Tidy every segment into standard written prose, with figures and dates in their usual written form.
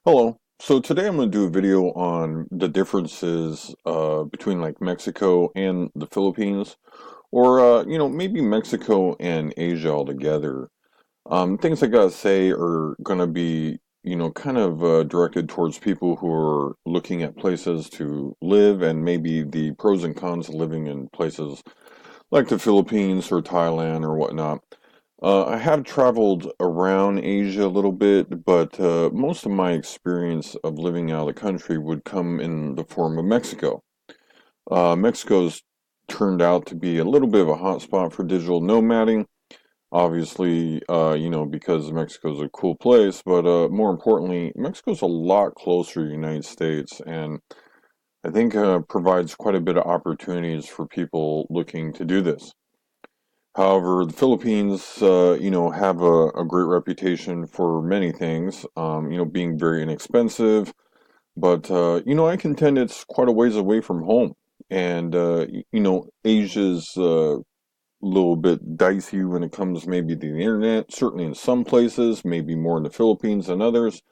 Hello. So today I'm going to do a video on the differences between like Mexico and the Philippines, or maybe Mexico and Asia altogether. Things I gotta say are going to be, kind of directed towards people who are looking at places to live and maybe the pros and cons of living in places like the Philippines or Thailand or whatnot. I have traveled around Asia a little bit, but most of my experience of living out of the country would come in the form of Mexico. Mexico's turned out to be a little bit of a hotspot for digital nomading. Obviously, because Mexico's a cool place, but more importantly, Mexico's a lot closer to the United States, and I think provides quite a bit of opportunities for people looking to do this. However, the Philippines, have a great reputation for many things, being very inexpensive, but, I contend it's quite a ways away from home. And, Asia's a little bit dicey when it comes maybe to the internet, certainly in some places, maybe more in the Philippines than others.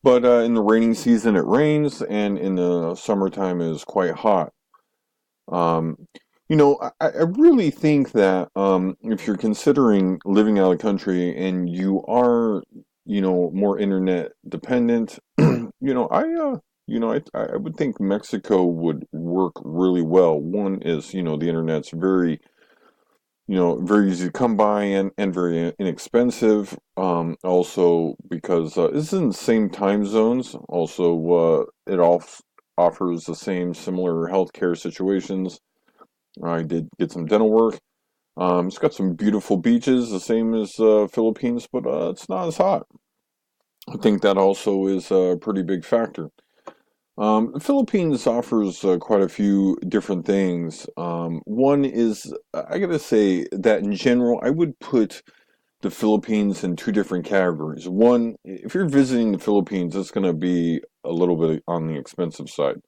But in the rainy season, it rains, and in the summertime, it is quite hot. Um, I really think that if you're considering living out of the country and you are, more internet dependent, I would think Mexico would work really well. One is, the internet's very, very easy to come by and very inexpensive. Also because it's in the same time zones. Also, offers the same similar healthcare situations. I did get some dental work. It's got some beautiful beaches, the same as Philippines, but it's not as hot. I think that also is a pretty big factor. The Philippines offers quite a few different things. One is, I gotta say that in general, I would put the Philippines in two different categories. One, if you're visiting the Philippines, it's going to be a little bit on the expensive side.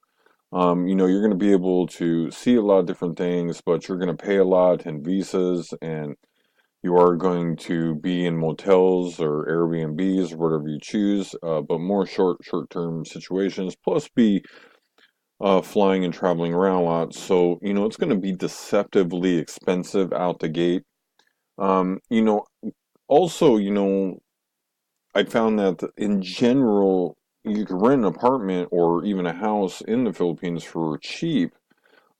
You're going to be able to see a lot of different things, but you're going to pay a lot in visas, and you are going to be in motels or Airbnbs or whatever you choose, but more short term situations. Plus, be flying and traveling around a lot, so it's going to be deceptively expensive out the gate. Um, you know, Also, I found that in general, you could rent an apartment or even a house in the Philippines for cheap.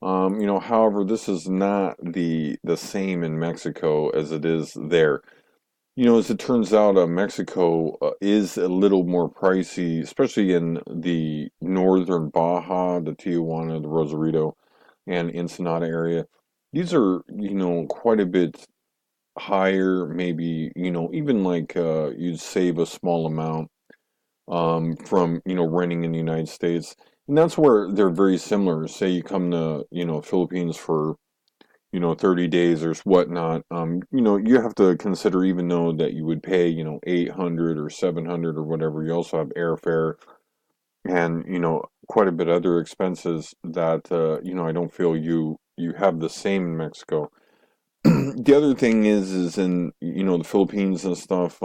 However, this is not the same in Mexico as it is there. As it turns out, Mexico is a little more pricey, especially in the northern Baja, the Tijuana, the Rosarito, and Ensenada area. These are, quite a bit higher, maybe, even like you'd save a small amount from renting in the United States, and that's where they're very similar. Say you come to Philippines for 30 days or whatnot. You have to consider, even though that you would pay 800 or 700 or whatever, you also have airfare and quite a bit other expenses that I don't feel you have the same in Mexico. The other thing is in the Philippines and stuff.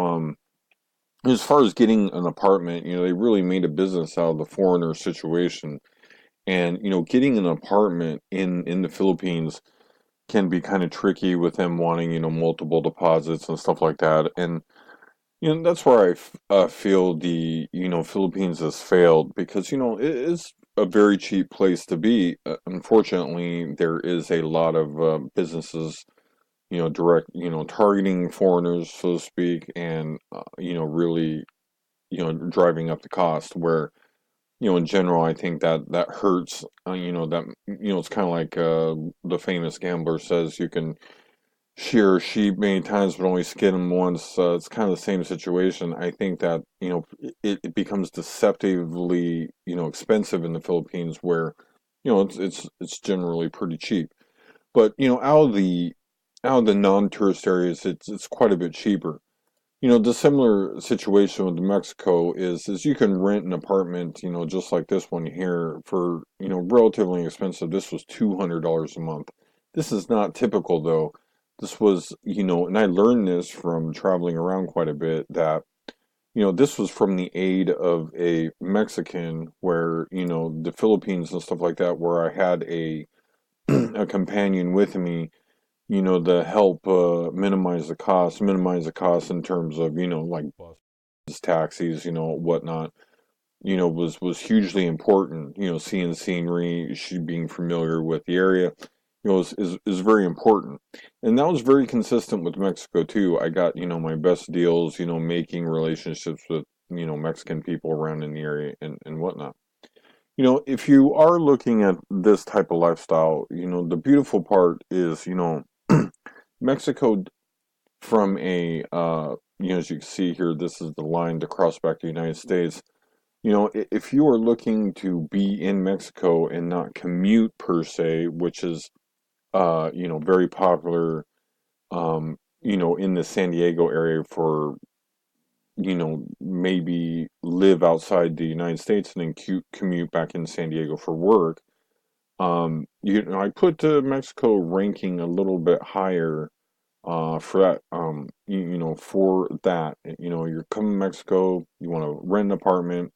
As far as getting an apartment, they really made a business out of the foreigner situation. And, getting an apartment in the Philippines can be kind of tricky with them wanting, multiple deposits and stuff like that. And, that's where feel the, Philippines has failed because, it is a very cheap place to be. Unfortunately, there is a lot of businesses, direct, targeting foreigners, so to speak, and, really driving up the cost where in general I think that hurts. That it's kind of like the famous gambler says, you can shear a sheep many times but only skin them once. It's kind of the same situation. I think that it becomes deceptively expensive in the Philippines where it's generally pretty cheap, but out of the non-tourist areas it's quite a bit cheaper. The similar situation with Mexico is you can rent an apartment, just like this one here for, relatively expensive. This was $200 a month. This is not typical though. This was, and I learned this from traveling around quite a bit, that this was from the aid of a Mexican where, the Philippines and stuff like that, where I had a a companion with me, to help minimize the cost in terms of, like bus taxis, whatnot, was hugely important. Seeing scenery, she being familiar with the area, is very important. And that was very consistent with Mexico too. I got, my best deals, making relationships with, Mexican people around in the area and whatnot. If you are looking at this type of lifestyle, the beautiful part is, Mexico from a, as you can see here, this is the line to cross back to the United States. If you are looking to be in Mexico and not commute per se, which is, very popular, in the San Diego area for, maybe live outside the United States and then commute back in San Diego for work. I put Mexico ranking a little bit higher for that. For that, you're coming to Mexico, you want to rent an apartment,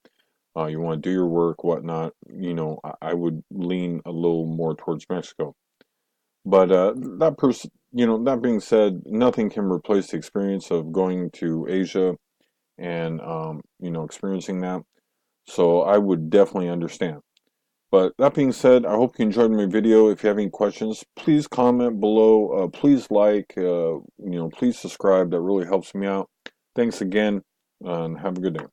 you want to do your work, whatnot. I would lean a little more towards Mexico. But that being said, nothing can replace the experience of going to Asia and experiencing that. So I would definitely understand. But that being said, I hope you enjoyed my video. If you have any questions, please comment below. Please like, please subscribe. That really helps me out. Thanks again, and have a good day.